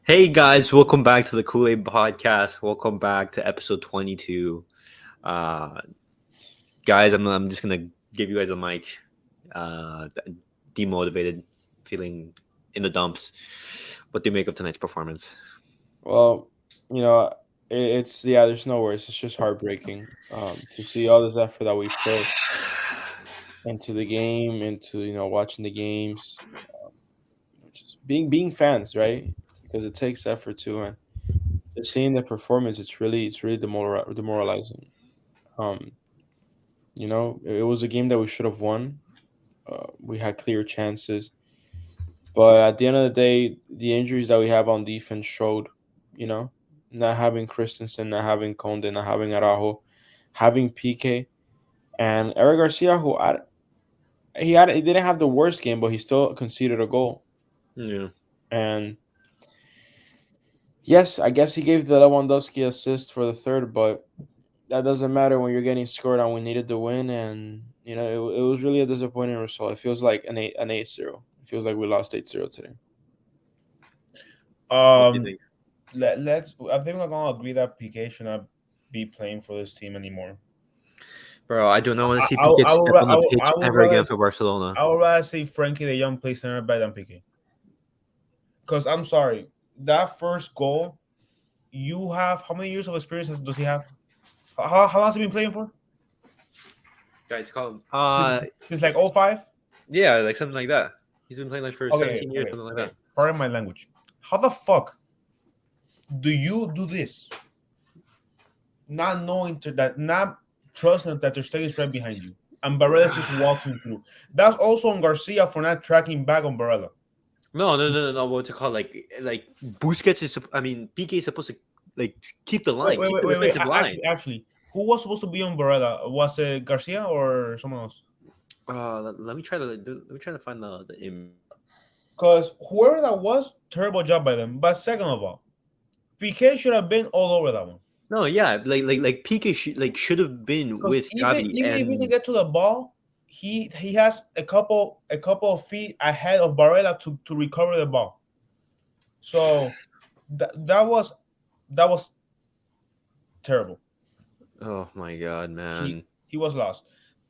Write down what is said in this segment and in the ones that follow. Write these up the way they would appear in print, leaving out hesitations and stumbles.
Hey guys, welcome back to the Kool-Aid podcast. Welcome back to episode 22. Uh, guys, I'm just gonna give you guys a mic. Uh, Demotivated, feeling in the dumps. What do you make of tonight's performance? Well, you know, it's yeah. There's no words. It's just heartbreaking to see all this effort that we put into the game, into watching the games, just being fans, right? Because it takes effort too, and just seeing the performance, it's really demoralizing. Um, it was a game that we should have won. We had clear chances, but at the end of the day, the injuries that we have on defense showed. You know, not having Christensen, not having Conde, not having Araujo, having PK and Eric Garcia, he didn't have the worst game, but he still conceded a goal. Yeah. And yes, I guess he gave the Lewandowski assist for the third, but that doesn't matter when you're getting scored on. We needed the win, and it was really a disappointing result. It feels like an 8-0. It feels like we lost 8-0 today. What do you Um, think, let's. I think we're gonna agree that PK should not be playing for this team anymore. bro? I do not want to I, see I, Piqué I, would, step ra- on the I pitch would ever again rather for Barcelona. I would rather see Frankie the Young play center back than PK. Because I'm sorry, that first goal, you have how many years of experience does he have? How long has he been playing for? Guys, call him. Since like '05. Yeah, like something like that. He's been playing like for Okay, 17 years, okay, something like okay. that. Pardon my language. How the fuck do you do this? Not knowing not trusting that their stake is right behind you, and Barella just walks him through. That's also on Garcia for not tracking back on Barella. No. What's it called? Like Busquets is. I mean, PK is supposed to like keep the Wait, line, wait, keep wait, the wait, wait. defensive line. Actually, who was supposed to be on Barella? Was it Garcia or someone else? Let me try to find the image. Because whoever that was, terrible job by them. But second of all, PK should have been all over that one. No, yeah, like PK should have been Because with even Gavi, even if he doesn't and get to the ball, he has a couple of feet ahead of Barella to recover the ball. So that was terrible. oh my god, He man. he was lost.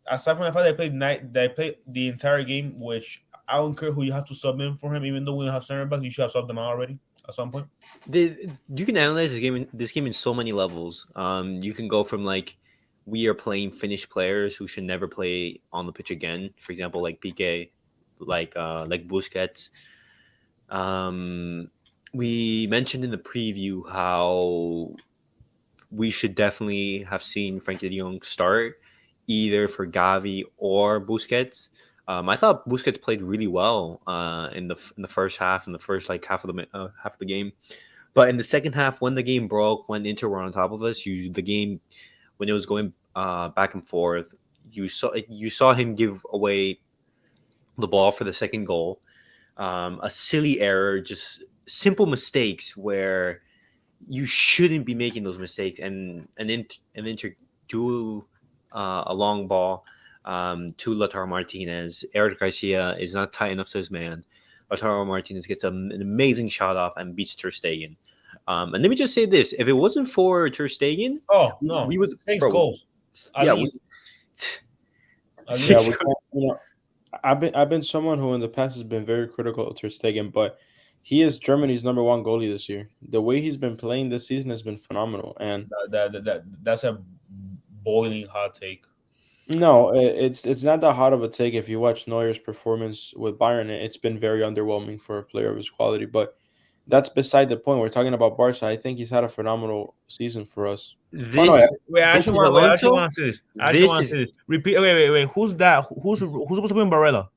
Aside from the fact they played the entire game, which I don't care who you have to sub in for him, even though we don't have center back, you should have subbed them out already at some point. You can analyze this game in so many levels. You can go from like we are playing finished players who should never play on the pitch again. For example, like PK, like Busquets. Um, we mentioned in the preview how we should definitely have seen Frankie de Jong start either for Gavi or Busquets. I thought Busquets played really well in the first half, in the first like half of the game. But in the second half, when the game broke, when Inter were on top of us, the game when it was going back and forth, you saw him give away the ball for the second goal. A silly error, just simple mistakes where you shouldn't be making those mistakes, and Inter do a long ball to Lautaro Martinez. Eric Garcia is not tight enough to his man. Lautaro Martinez gets an amazing shot off and beats Ter Stegen. And let me just say this: if it wasn't for Ter Stegen, Oh we no, would, 6 goals at yeah, we, least, at Yeah, six. least. we can't. I've been someone who in the past has been very critical of Ter Stegen, but he is Germany's number one goalie this year. The way he's been playing this season has been phenomenal, and That's a boiling hot take. no, it's not that hot of a take. If you watch Neuer's performance with Bayern, it's been very underwhelming for a player of his quality. But that's beside the point. We're talking about Barca. I think he's had a phenomenal season for us. Oh no, This yeah. Wait, I this actually is want. Wait, I actually Alonso. want to say this. I actually This want to is say this. Repeat. Wait. Who's that? Who's supposed to be in Barella?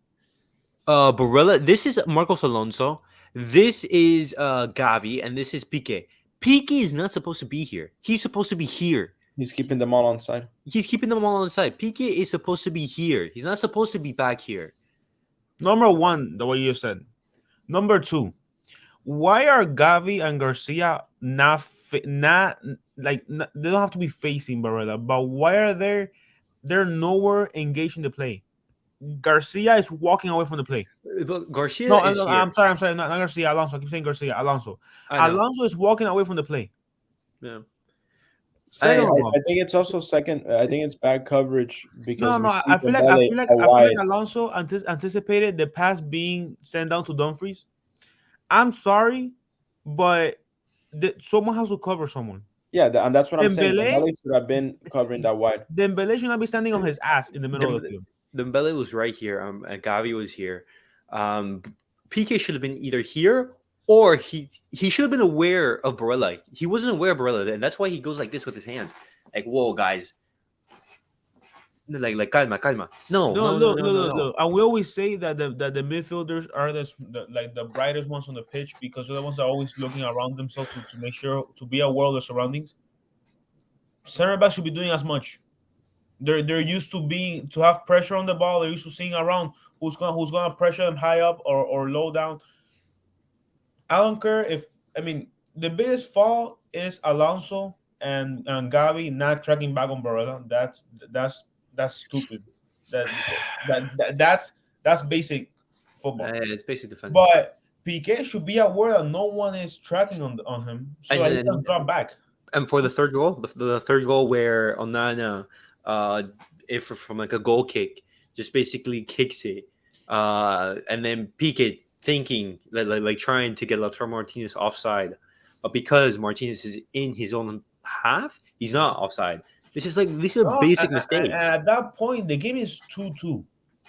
Barella. This is Marcos Alonso. This is Gavi, and this is Pique. Pique is not supposed to be here. He's supposed to be here. He's keeping them all on side. He's keeping them all on the side. Pique is supposed to be here. He's not supposed to be back here. Number one, the way you said. Number two, why are Gavi and Garcia not like they don't have to be facing Barella, but why are they? They're nowhere engaged in the play. Garcia is walking away from the play. But Garcia No, is here. I'm sorry, not Garcia. Alonso. I keep saying Garcia. Alonso. I know. Alonso is walking away from the play. Yeah. Second I- of all, I think it's also second. I think it's bad coverage because we no. see I feel like Dembele out wide. Alonso anticipated the pass being sent down to Dumfries. I'm sorry, but someone has to cover someone. Yeah, and that's what I'm saying. Dembele, Dembele should have been covering that wide. Dembele should not be standing on his ass in the middle of the field. Dembele was right here. And Gavi was here. PK should have been either here or he should have been aware of Barella. He wasn't aware of Barella, and that's why he goes like this with his hands, like, "Whoa, guys, like calma, calma." No. Look. And we always say that the midfielders are the brightest ones on the pitch because they're the ones that are always looking around themselves to make sure to be aware of the surroundings. Center back should be doing as much. They're used to have pressure on the ball. They're used to seeing around who's gonna pressure them high up or low down. I don't care if the biggest fault is Alonso and Gavi not tracking back on Barella. That's stupid. That's basic football. It's basic defense. But Piqué should be aware that no one is tracking on him, so that he can drop back. And for the third goal, the third goal where Onana, if from like a goal kick, just basically kicks it, and then Piqué thinking like trying to get Lautaro Martinez offside, but because Martinez is in his own half, he's not offside. These are basic mistakes. And at that point, the game is 2-2.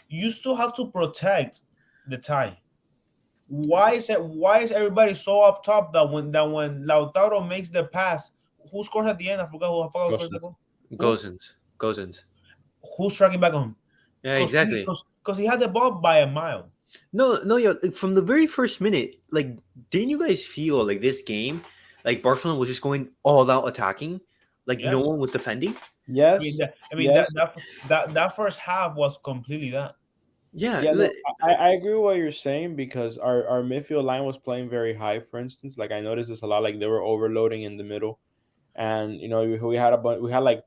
You still have to protect the tie. Why is everybody so up top that when Lautaro makes the pass, who scores at the end? I forgot who scores the goal. Gozens. Who's tracking back on him? Yeah, exactly. Because he had the ball by a mile. No, yo, from the very first minute, like, didn't you guys feel like this game, like Barcelona was just going all out attacking, like no one was defending? Yes. Yes. That first half was completely that. Yeah, no, I agree with what you're saying because our midfield line was playing very high. For instance, like I noticed this a lot. Like they were overloading in the middle, and we had like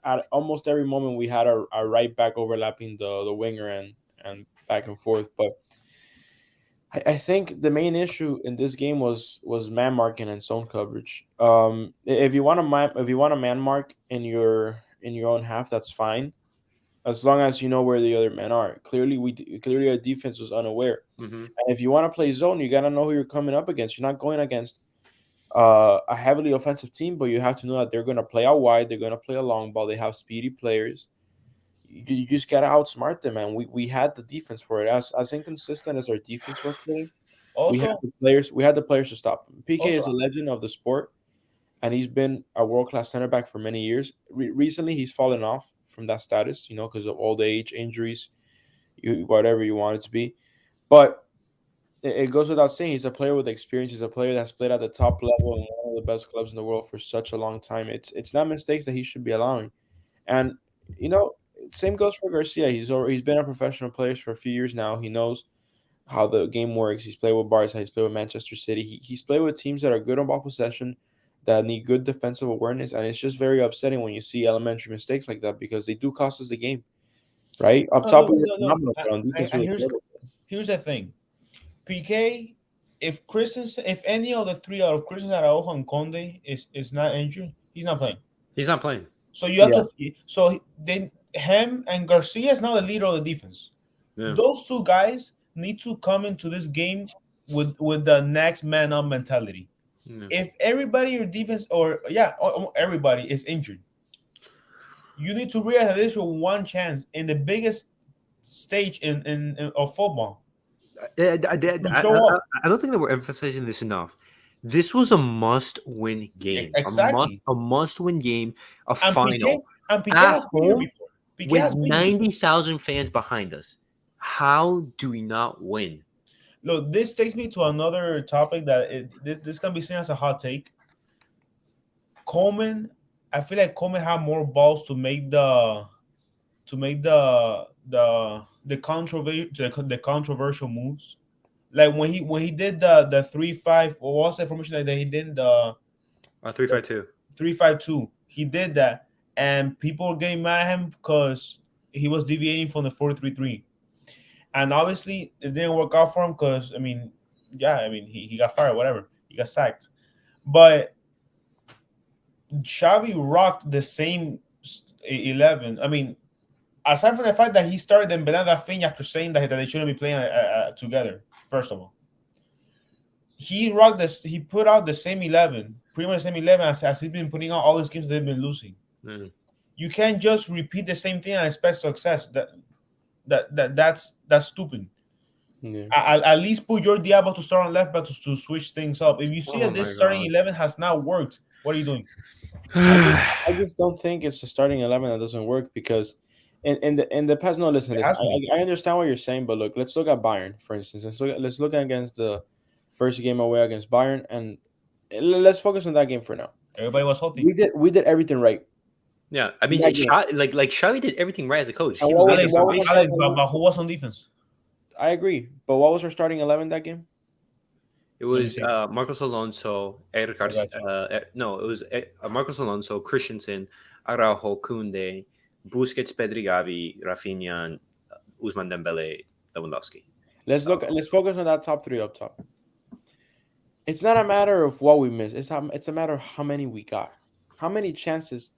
at almost every moment we had our right back overlapping the winger and back and forth. But I think the main issue in this game was man marking and zone coverage. If you want to man mark in your own half, that's fine, as long as you know where the other men are. Clearly our defense was unaware. Mm-hmm. And if you want to play zone, you gotta know who you're coming up against. You're not going against a heavily offensive team, but you have to know that they're gonna play out wide. They're gonna play a long ball. They have speedy players. You just gotta outsmart them, and we had the defense for it. As inconsistent as our defense was playing, we had the players to stop him. PK is a legend of the sport, and he's been a world-class center back for many years. Recently, he's fallen off from that status, because of old age, injuries, whatever you want it to be. But it goes without saying, he's a player with experience. He's a player that's played at the top level in one of the best clubs in the world for such a long time. It's not mistakes that he should be allowing. And, same goes for Garcia. He's been a professional player for a few years now. He knows how the game works. He's played with Barca. He's played with Manchester City. He's played with teams that are good on ball possession, that need good defensive awareness, and it's just very upsetting when you see elementary mistakes like that because they do cost us the game, right? Up top, here's the thing, PK. If any of the three out of Christensen, Araujo, and Conde is not injured, he's not playing. He's not playing. So you have to. So then him and Garcia is now the leader of the defense. Yeah. Those two guys need to come into this game with the next man up mentality. Yeah. If everybody in your defense everybody is injured, you need to realize that there's your one chance in the biggest stage in of football. I don't think that we're emphasizing this enough. This was a must-win game. Exactly. A must-win game, a final. Piqué has been here before. With 90,000 fans behind us. How do we not win? Look, this takes me to another topic that this can be seen as a hot take. Coleman, I feel like Coleman had more balls to make the controversial moves. Like when he did the 3-5, what was the formation that he did? The 3-5-2. 3-5-2. He did that, and people were getting mad at him because he was deviating from the 4-3-3, and obviously it didn't work out for him because I mean, yeah, I mean he got fired, whatever, he got sacked. But Xavi rocked the same 11. I mean, aside from the fact that he started Dembele and Rafinha after saying that they shouldn't be playing together. First of all, he rocked this. He put out the same 11, pretty much the same 11 as he's been putting out all these games they've been losing. Mm. You can't just repeat the same thing and expect success. That's stupid. Yeah. At least put your Diablo to start on left back to switch things up. If you see Oh that my this starting God. 11 has not worked, what are you doing? I just don't think it's the starting 11 that doesn't work because in the past. No, listen, It listen. has to be. I understand what you're saying, but look, let's look at Bayern for instance. Let's look against the first game away against Bayern, and let's focus on that game for now. Everybody was healthy. We did everything right Yeah, I in mean, that game. like Xavi did everything right as a coach. And He what made was the what was our formation. Alex, starting? but who was on defense? I agree, but what was our starting 11 that game? It Let me was see. Marcos Alonso, Eric I Garcia. got you. No, it was Marcos Alonso, Christensen, Araujo, Kunde, Busquets, Pedri, Gavi, Rafinha, and Usman Dembele, Lewandowski. Let's focus on that top three up top. It's not a matter of what we missed. It's a matter of how many we got. How many chances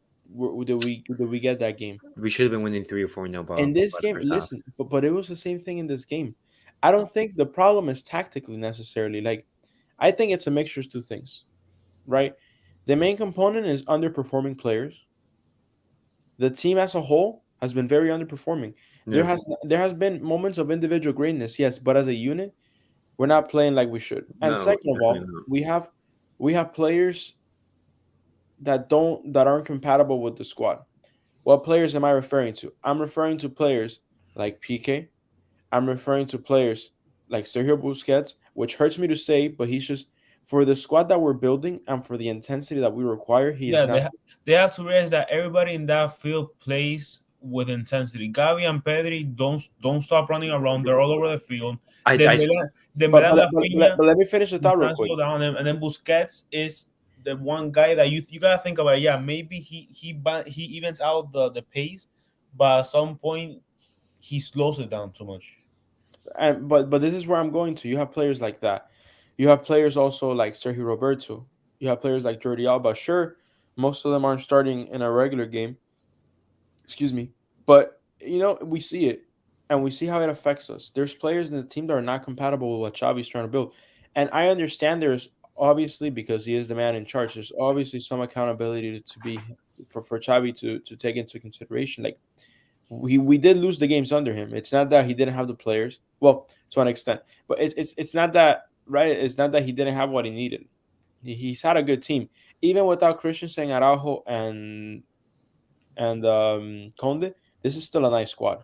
did we get that game? We should have been winning 3 or 4 nil In this by the game, first half. listen, but it was the same thing in this game. I don't think the problem is tactically necessarily. Like, I think it's a mixture of two things, right? The main component is underperforming players. The team as a whole has been very underperforming. There Yeah. has been moments of individual greatness, yes, but as a unit, we're not playing like we should. And No, second of definitely all, not. we have players that aren't compatible with the squad. What players am I referring to? I'm referring to players like PK. I'm referring to players like Sergio Busquets, which hurts me to say, but he's just for the squad that we're building and for the intensity that we require, he is Yeah, not. they have to realize that everybody in that field plays with intensity. Gavi and Pedri don't stop running around. They're all over the field. I Dembele, But Dembele but, and but, Rafinha, but let me finish the you thought real can't quick. slow down them. And then Busquets is the one guy that you gotta think about. Yeah, maybe he evens out the pace, but at some point he slows it down too much. And but this is where I'm going to. You have players like that. You have players also like Sergio Roberto. You have players like Jordi Alba. Sure, most of them aren't starting in a regular game. Excuse me, but we see it, and we see how it affects us. There's players in the team that are not compatible with what Xavi's trying to build, and I understand there's obviously because he is the man in charge. There's obviously some accountability to be for Xavi to take into consideration. Like we did lose the games under him. It's not that he didn't have the players. Well, to an extent, but it's not that right. It's not that he didn't have what he needed. He's had a good team, even without Christensen, Araujo, and Conde. This is still a nice squad.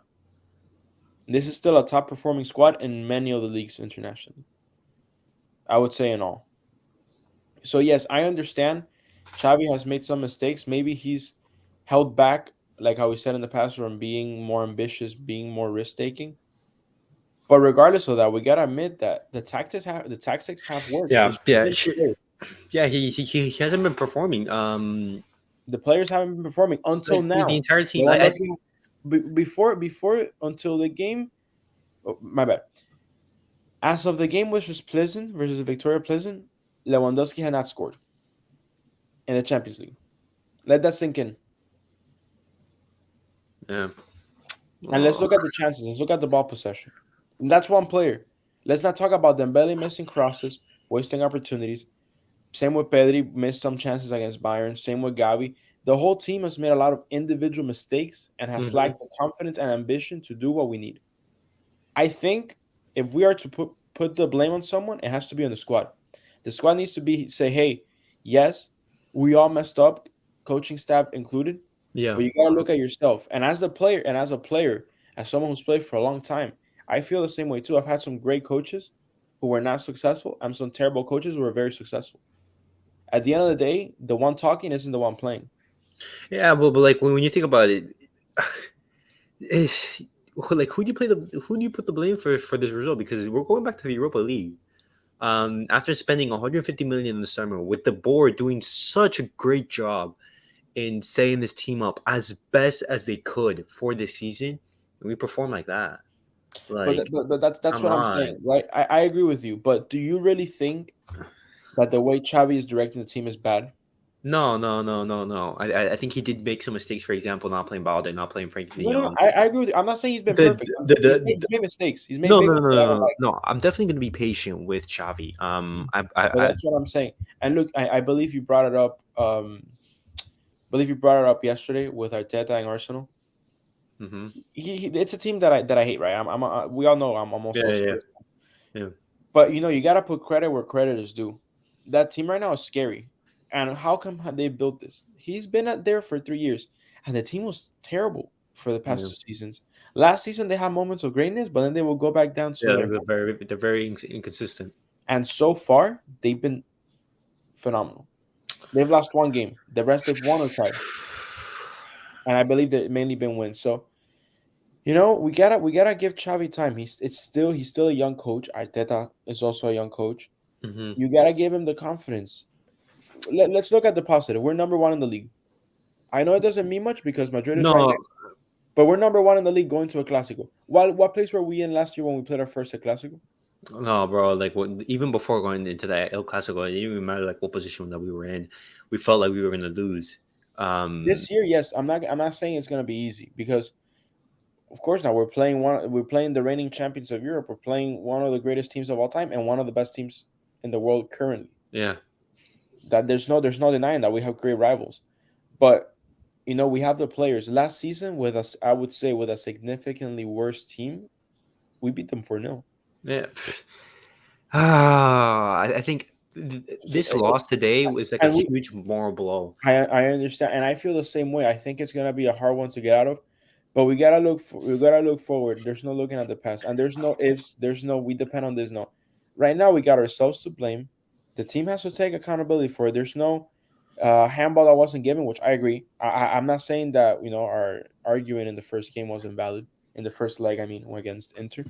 This is still a top performing squad in many of the leagues internationally. I would say in all. So yes, I understand. Xavi has made some mistakes. Maybe he's held back, like how we said in the past, from being more ambitious, being more risk taking. But regardless of that, we gotta admit that the tactics have worked. yeah It's yeah been clear. yeah he hasn't been performing. The players haven't been performing until Like the now. entire team. Lewandowski, before until the game. Oh, my bad. As of the game versus Pleasant versus Victoria Pleasant, Lewandowski had not scored in the Champions League. Let that sink in. Yeah. And let's Oh. look at the chances. Let's look at the ball possession. And that's one player. Let's not talk about Dembele missing crosses, wasting opportunities. Same with Pedri, missed some chances against Bayern. Same with Gavi. The whole team has made a lot of individual mistakes and has Mhm. lacked the confidence and ambition to do what we need. I think if we are to put the blame on someone, it has to be on the squad. The squad needs to be say, hey, yes, we all messed up, coaching staff included, Yeah. but you gotta look at yourself. And as the player, and as a player, as someone who's played for a long time, I feel the same way too. I've had some great coaches who were not successful, and some terrible coaches who were very successful. At the end of the day, the one talking isn't the one playing. Yeah, but like when you think about it, it's, like who do you put the blame for this result? Because we're going back to the Europa League. After spending 150 million in the summer, with the board doing such a great job, in setting this team up as best as they could for this season, and we perform like that. Like, But that's come what I'm on. saying, right? I agree with you, but do you really think that the way Xavi is directing the team is bad? No, no, no, no, no. I think he did make some mistakes. For example, not playing Balde, not playing Frankie De No, no, no. Jong. I agree with you. I'm not saying he's been The, perfect. the He's made mistakes. He's made no, big no, no, ones no, that I don't no, like. no. I'm definitely going to be patient with Xavi. But that's what I'm saying. And look, I believe you brought it up. Believe you brought it up yesterday with Arteta and Arsenal. hmm It's a team that I hate, right? We all know I'm Yeah, also a yeah, yeah. Spurs. Yeah. But you gotta put credit where credit is due. That team right now is scary. And how come they built this? He's been at there for 3 years, and the team was terrible for the past Yeah. 2 seasons. Last season they had moments of greatness, but then they will go back down to Yeah, their. they're very inconsistent. And so far they've been phenomenal. They've lost one game. The rest they've won or tied, and I believe they've mainly been wins. So we gotta give Xavi time. He's still a young coach. Arteta is also a young coach. hmm You gotta give him the confidence. Let's look at the positive. We're number one in the league. I know it doesn't mean much because Madrid is right No, next, but we're number one in the league going to a Clásico. What place were we in last year when we played our first Clásico? no, bro. Like, even before going into that El Clasico, it didn't even matter like what position that we were in. We felt like we were going to lose. This year, yes, I'm not saying it's gonna be easy because of course now we're playing the reigning champions of Europe. We're playing one of the greatest teams of all time and one of the best teams in the world currently. Yeah. That there's no denying that we have great rivals. But we have the players. Last season with us, I would say with a significantly worse team, we beat them 4-0. Yeah. I think So, this loss today was like a and we huge moral blow. I understand, and I feel the same way. I think it's gonna be a hard one to get out of, but we gotta look forward. There's no looking at the past, and there's no ifs. There's no we depend on this. No, right now we got ourselves to blame. The team has to take accountability for it. There's no handball that wasn't given, which I agree. I'm not saying that our arguing in the first game wasn't valid in the first leg. I mean, against Inter,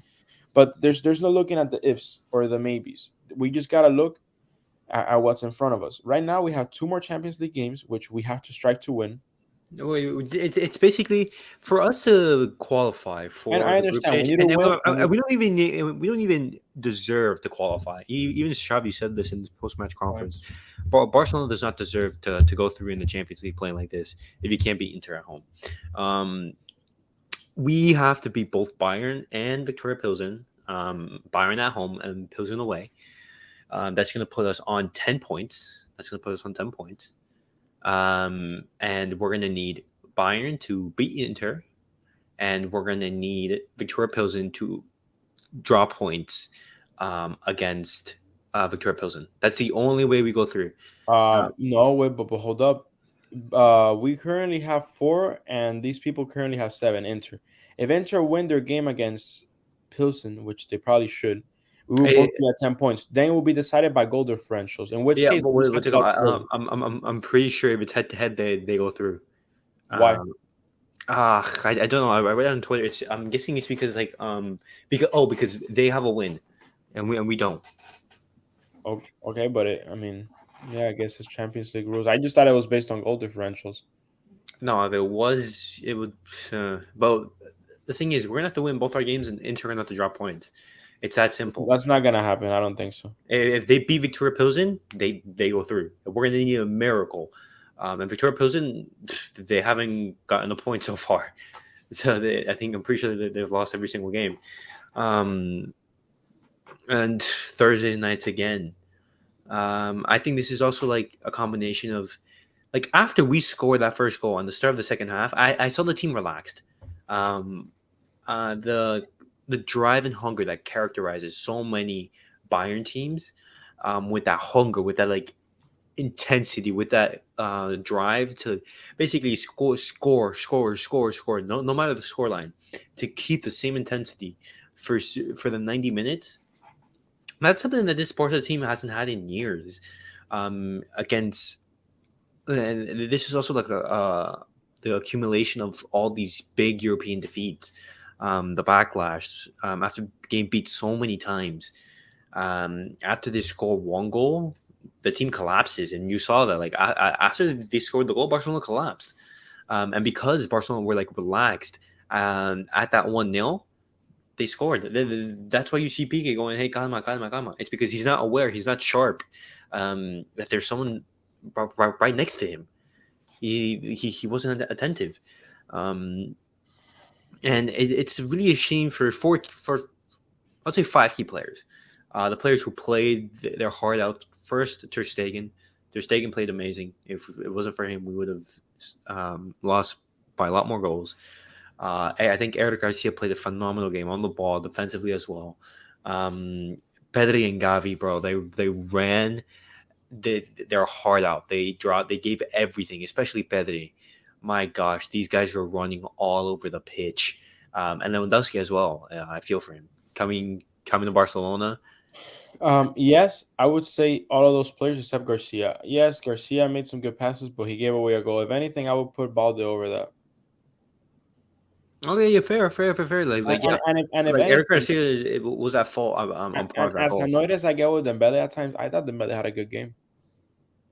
but there's no looking at the ifs or the maybes. We just gotta look at what's in front of us. Right now, we have two more Champions League games, which we have to strive to win. It's basically for us to qualify And for I the group understand we stage, need to and then win. we don't even deserve to qualify. Even Xavi said this in his post match Right. conference. But Barcelona does not deserve to go through in the Champions League playing like this if you can't beat Inter at home. We have to beat both Bayern and Victoria Pilsen. Bayern at home and Pilsen away. That's going to put us on 10 points. And we're going to need Bayern to beat Inter, and we're going to need Victoria Pilsen to draw points against Victoria Pilsen. That's the only way we go through. No, wait, but hold up. We currently have 4, and these people currently have 7. Inter. If Inter win their game against Pilsen, which they probably should, we will Eh, both be at 10 points. Then it will be decided by goal differentials. In which yeah, case, but we just have what's to it called? watch further. I'm pretty sure if it's head to head, they go through. Why? Um, I don't know. I read it on Twitter. I'm guessing it's because because they have a win, and we don't. Oh, okay, but I mean, yeah, I guess it's Champions League rules. I just thought it was based on goal differentials. No, if it was, it would. But the thing is, we're gonna have to win both our games, and Inter gonna have to drop points. It's that simple. That's not gonna happen. I don't think so. If they beat Victoria Pilsen, they go through. We're gonna need a miracle. And Victoria Pilsen, they haven't gotten a point so far. So I'm pretty sure that they've lost every single game. And Thursday nights again. I think this is also like a combination of like after we scored that first goal on the start of the second half, I saw the team relaxed. Um, the drive and hunger that characterizes so many Bayern teams, with that hunger, with that like intensity, with that drive to basically score. No matter the scoreline, to keep the same intensity for the 90 minutes. That's something that this Barca team hasn't had in years. Against and this is also like the accumulation of all these big European defeats, the backlash after getting beat so many times. After they score one goal, the team collapses, and you saw that like after they scored the goal, Barcelona collapsed, and because Barcelona were like relaxed at that 1-0, they scored. That's why you see Piqué going, "Hey, calma, calma, calma." It's because he's not aware, he's not sharp, that there's someone right next to him. He wasn't attentive, um, and it's really a shame for I'd say 5 key players. The players who played their heart out. First, Ter Stegen. Ter Stegen played amazing. If it wasn't for him, we would have lost by a lot more goals. I think Eric Garcia played a phenomenal game on the ball, defensively as well. Um, Pedri and Gavi, bro, they ran their heart out. They gave everything, especially Pedri. My gosh, these guys were running all over the pitch, and Lewandowski as well. I feel for him coming to Barcelona. Yes, I would say all of those players except Garcia. Yes, Garcia made some good passes, but he gave away a goal. If anything, I would put Balde over that. Okay, yeah, fair. Like yeah, And if like Eric anything, Garcia was at fault on part of and that as goal. annoyed as I get with Dembele at times, I thought Dembele had a good game.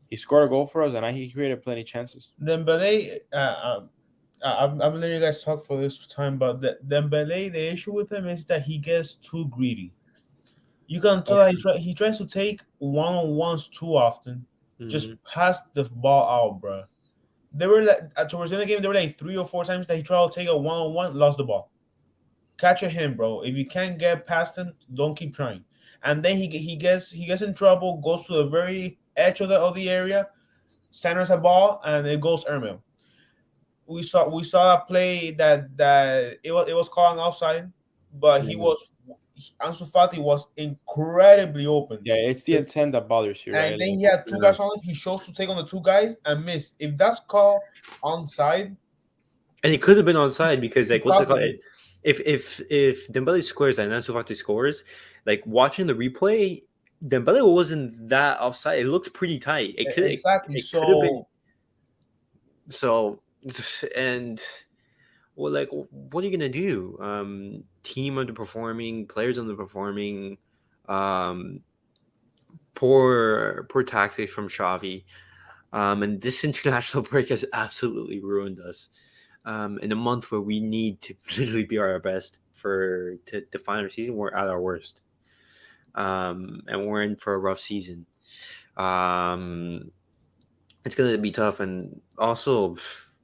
He scored a goal for us, and he created plenty of chances. Dembele, I've been letting you guys talk for this time, but Dembele, the issue with him is that he gets too greedy. You can tell that he tries to take one-on-ones too often. Mhm. Just pass the ball out, bro. They were like towards the end of the game, there were like 3 or 4 times that he tried to take a one-on-one, lost the ball. Catch a him, bro. If you can't get past him, don't keep trying. And then he gets in trouble, goes to the very edge of the area, centers a ball, and it goes Ermel. We saw that play that it was called an offside, but Mhm. Ansu Fati was incredibly open. Yeah, it's the intent that bothers you, And right? then Like, he had 2 guys Yeah. on him. He chose to take on the 2 guys and miss. If that's called onside, And it could have been onside because he like what's it caused the called? game. If Dembele scores and Ansu Fati scores, like watching the replay, Dembele wasn't that offside. It looked pretty tight. Exactly. It could have been So so. And well, like what are you gonna do? Team underperforming, players underperforming, um, poor tactics from Xavi. And this international break has absolutely ruined us. In a month where we need to literally be our best to define our season, we're at our worst, and we're in for a rough season. Um, it's going to be tough, and also,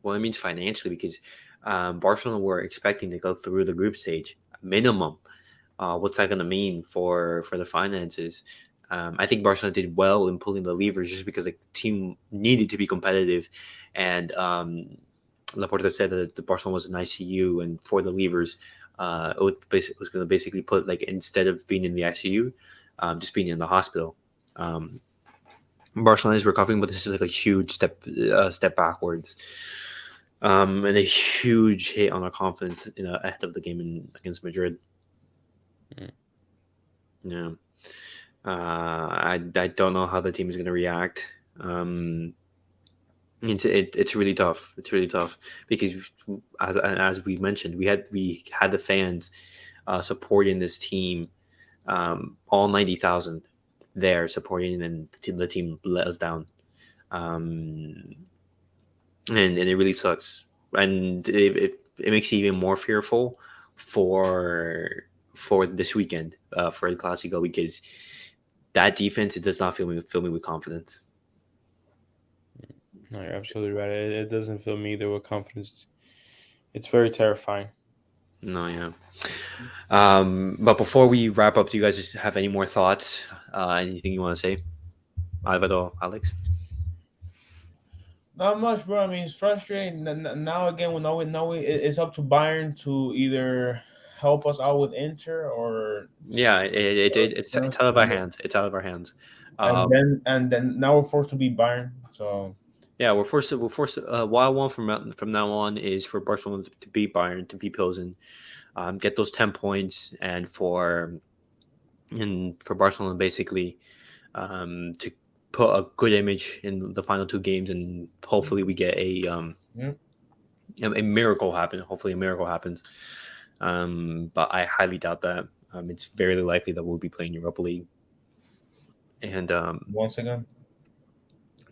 well, it means financially because Barcelona were expecting to go through the group stage minimum. What's that going to mean for the finances? I think Barcelona did well in pulling the levers just because like, the team needed to be competitive, and Laporta said that the Barcelona was an ICU, and for the levers, it was going to basically put like instead of being in the ICU, just being in the hospital. Um, Barcelona is recovering, but this is like a huge step backwards, and a huge hit on our confidence ahead of the game against Madrid. Mm. Yeah. I don't know how the team is going to react. It's really tough. It's really tough because as we mentioned, we had the fans supporting this team, all 90,000 there supporting, and the team let us down, um, and it really sucks, and it makes you even more fearful for this weekend, for the Clasico, because that defense, it does not fill me with confidence. No, you're absolutely right. It doesn't fill me either with confidence. It's very terrifying. No, yeah. But before we wrap up, do you guys have any more thoughts? Anything you want to say, Alvaro, Alex? not much, bro. I mean, it's frustrating. Now again, it's up to Bayern to either help us out with Inter or Yeah, it's out of our hands. It's out of our hands. and Um, then now we're forced to beat Bayern. So yeah, we're forced. What I want from now on is for Barcelona to beat Bayern, to beat Pilsen, get those 10 points, and for Barcelona basically, to put a good image in the final 2 games, and hopefully we get yeah. a miracle happen. Hopefully a miracle happens. But I highly doubt that. It's very likely that we'll be playing Europa League, and Once again.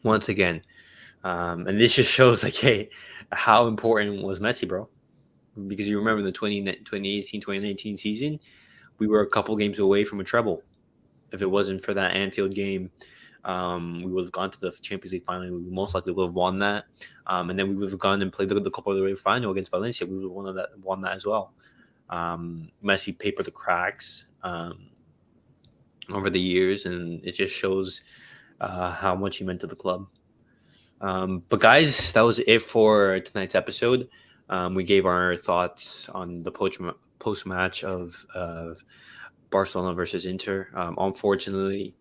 once again. And this just shows like, hey, how important was Messi, bro? Because you remember the 2018-2019 season, we were a couple games away from a treble. If it wasn't for that Anfield game, we would have gone to the Champions League final. We most likely would have won that, and then we would have gone and played the Copa del Rey final against Valencia. We would have won that as well. Messi papered the cracks over the years, and it just shows how much he meant to the club. But guys, that was it for tonight's episode. We gave our thoughts on the post match of Barcelona versus Inter. Unfortunately,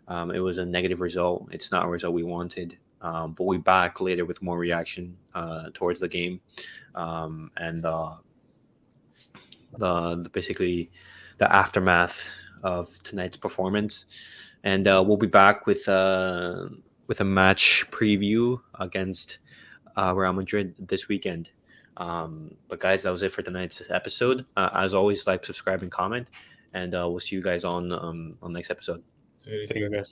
it was a negative result. It's not a result we wanted. But we'll be back later with more reaction towards the game and the basically the aftermath of tonight's performance. And we'll be back with a match preview against Real Madrid this weekend. But guys, that was it for tonight's episode. As always, like, subscribe, and comment, and we'll see you guys on next episode. Thank you, guys.